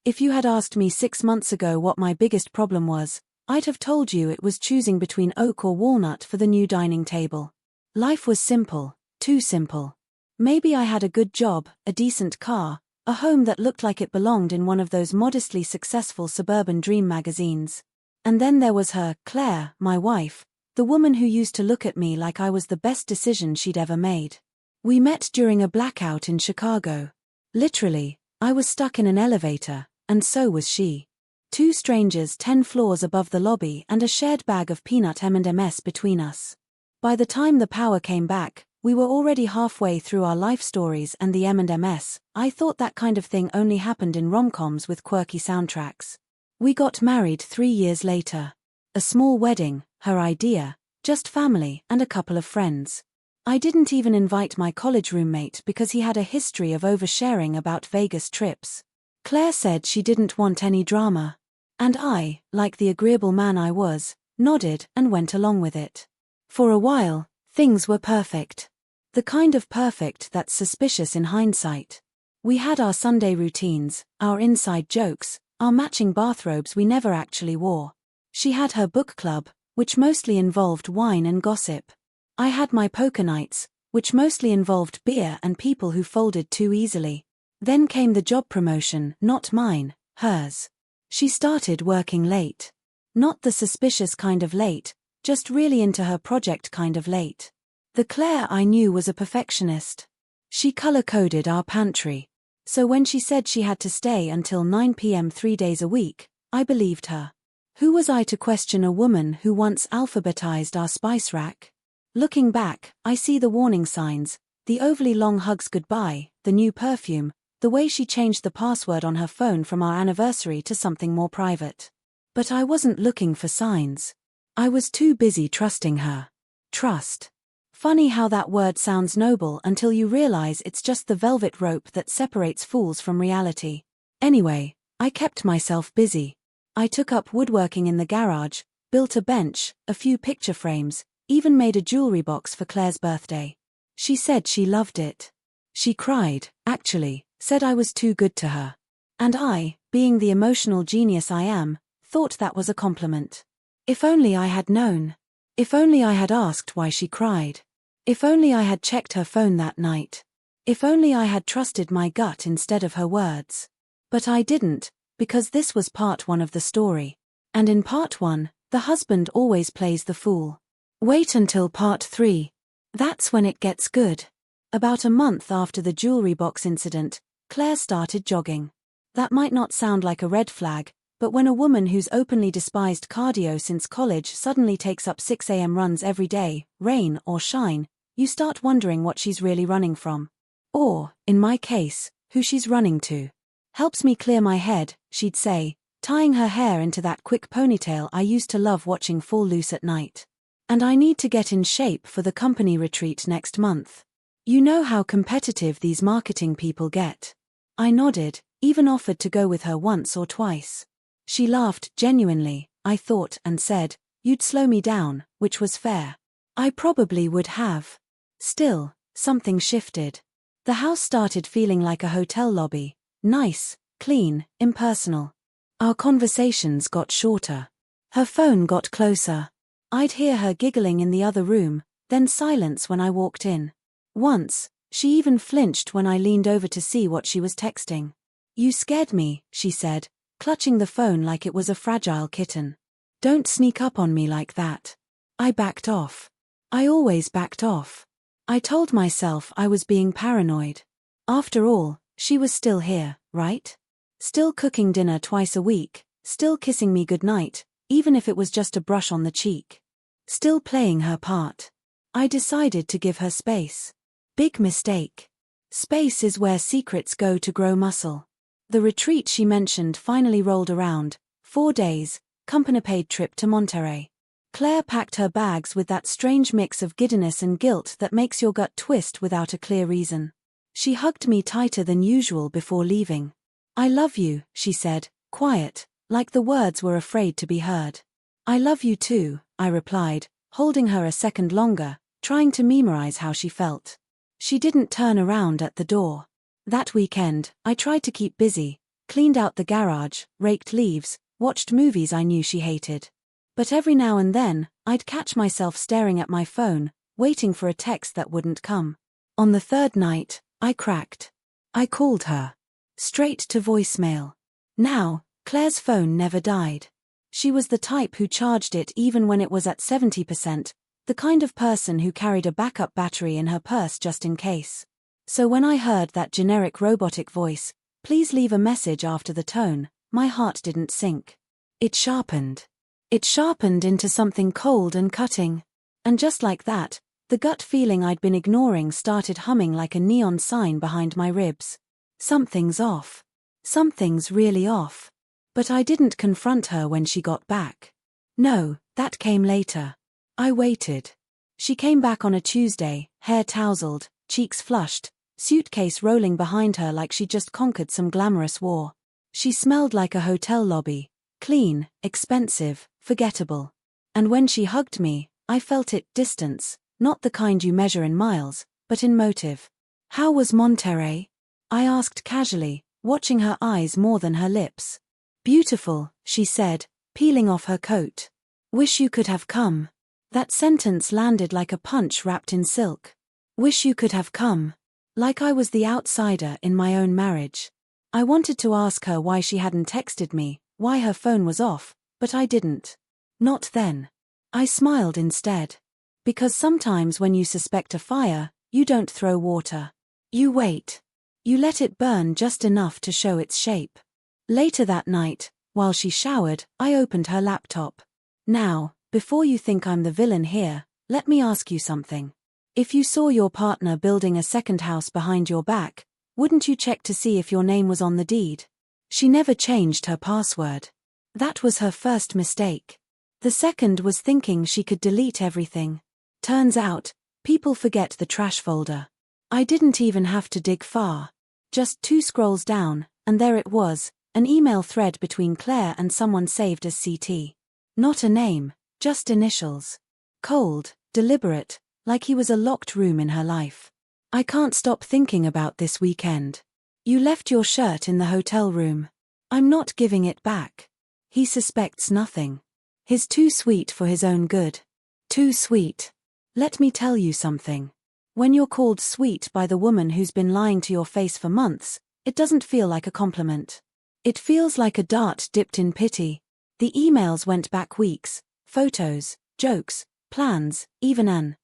If you had asked me 6 months ago what my biggest problem was, I'd have told you it was choosing between oak or walnut for the new dining table. Life was simple, too simple. Maybe I had a good job, a decent car, a home that looked like it belonged in one of those modestly successful suburban dream magazines. And then there was her, Claire, my wife, the woman who used to look at me like I was the best decision she'd ever made. We met during a blackout in Chicago. Literally, I was stuck in an elevator, and so was she. Two strangers 10 floors above the lobby and a shared bag of peanut M&Ms between us. By the time the power came back, we were already halfway through our life stories and the M&Ms. I thought that kind of thing only happened in rom-coms with quirky soundtracks. We got married 3 years later. A small wedding, her idea, just family and a couple of friends. I didn't even invite my college roommate because he had a history of oversharing about Vegas trips. Claire said she didn't want any drama. And I, like the agreeable man I was, nodded and went along with it. For a while, things were perfect. The kind of perfect that's suspicious in hindsight. We had our Sunday routines, our inside jokes, our matching bathrobes we never actually wore. She had her book club, which mostly involved wine and gossip. I had my poker nights, which mostly involved beer and people who folded too easily. Then came the job promotion, not mine, hers. She started working late. Not the suspicious kind of late, just really into her project kind of late. The Claire I knew was a perfectionist. She color-coded our pantry. So when she said she had to stay until 9 p.m. 3 days a week, I believed her. Who was I to question a woman who once alphabetized our spice rack? Looking back, I see the warning signs, the overly long hugs goodbye, the new perfume, the way she changed the password on her phone from our anniversary to something more private. But I wasn't looking for signs. I was too busy trusting her. Trust. Funny how that word sounds noble until you realize it's just the velvet rope that separates fools from reality. Anyway, I kept myself busy. I took up woodworking in the garage, built a bench, a few picture frames, even made a jewelry box for Claire's birthday. She said she loved it. She cried, actually, said I was too good to her. And I, being the emotional genius I am, thought that was a compliment. If only I had known. If only I had asked why she cried. If only I had checked her phone that night. If only I had trusted my gut instead of her words. But I didn't, because this was part 1 of the story. And in part 1, the husband always plays the fool. Wait until part 3. That's when it gets good. About a month after the jewelry box incident, Claire started jogging. That might not sound like a red flag, but when a woman who's openly despised cardio since college suddenly takes up 6 a.m. runs every day, rain or shine, you start wondering what she's really running from. Or, in my case, who she's running to. Helps me clear my head, she'd say, tying her hair into that quick ponytail I used to love watching fall loose at night. And I need to get in shape for the company retreat next month. You know how competitive these marketing people get. I nodded, even offered to go with her once or twice. She laughed genuinely, I thought, and said, "You'd slow me down," which was fair. I probably would have. Still, something shifted. The house started feeling like a hotel lobby. Nice, clean, impersonal. Our conversations got shorter. Her phone got closer. I'd hear her giggling in the other room, then silence when I walked in. Once, she even flinched when I leaned over to see what she was texting. "You scared me," she said, clutching the phone like it was a fragile kitten. "Don't sneak up on me like that." I backed off. I always backed off. I told myself I was being paranoid. After all, she was still here, right? Still cooking dinner twice a week, still kissing me goodnight, even if it was just a brush on the cheek. Still playing her part. I decided to give her space. Big mistake. Space is where secrets go to grow muscle. The retreat she mentioned finally rolled around, 4 days, company-paid trip to Monterey. Claire packed her bags with that strange mix of giddiness and guilt that makes your gut twist without a clear reason. She hugged me tighter than usual before leaving. "I love you," she said, quiet, like the words were afraid to be heard. "I love you too," I replied, holding her a second longer, trying to memorize how she felt. She didn't turn around at the door. That weekend, I tried to keep busy, cleaned out the garage, raked leaves, watched movies I knew she hated. But every now and then, I'd catch myself staring at my phone, waiting for a text that wouldn't come. On the third night, I cracked. I called her. Straight to voicemail. Now, Claire's phone never died. She was the type who charged it even when it was at 70%, the kind of person who carried a backup battery in her purse just in case. So when I heard that generic robotic voice, "Please leave a message after the tone," my heart didn't sink. It sharpened. It sharpened into something cold and cutting. And just like that, the gut feeling I'd been ignoring started humming like a neon sign behind my ribs. Something's off. Something's really off. But I didn't confront her when she got back. No, that came later. I waited. She came back on a Tuesday, hair tousled, cheeks flushed, suitcase rolling behind her like she just conquered some glamorous war. She smelled like a hotel lobby, clean, expensive, forgettable. And when she hugged me, I felt it, distance, not the kind you measure in miles, but in motive. "How was Monterey?" I asked casually, watching her eyes more than her lips. "Beautiful," she said, peeling off her coat. "Wish you could have come." That sentence landed like a punch wrapped in silk. Wish you could have come. Like I was the outsider in my own marriage. I wanted to ask her why she hadn't texted me, why her phone was off, but I didn't. Not then. I smiled instead. Because sometimes when you suspect a fire, you don't throw water. You wait. You let it burn just enough to show its shape. Later that night, while she showered, I opened her laptop. "Now, before you think I'm the villain here, let me ask you something. If you saw your partner building a second house behind your back, wouldn't you check to see if your name was on the deed?" She never changed her password. That was her first mistake. The second was thinking she could delete everything. Turns out, people forget the trash folder. I didn't even have to dig far. Just 2 scrolls down, and there it was, an email thread between Claire and someone saved as CT. Not a name, just initials. Cold, deliberate, like he was a locked room in her life. "I can't stop thinking about this weekend. You left your shirt in the hotel room. I'm not giving it back." He suspects nothing. He's too sweet for his own good. Too sweet. Let me tell you something. When you're called sweet by the woman who's been lying to your face for months, it doesn't feel like a compliment. It feels like a dart dipped in pity. The emails went back weeks, photos, jokes, plans, even an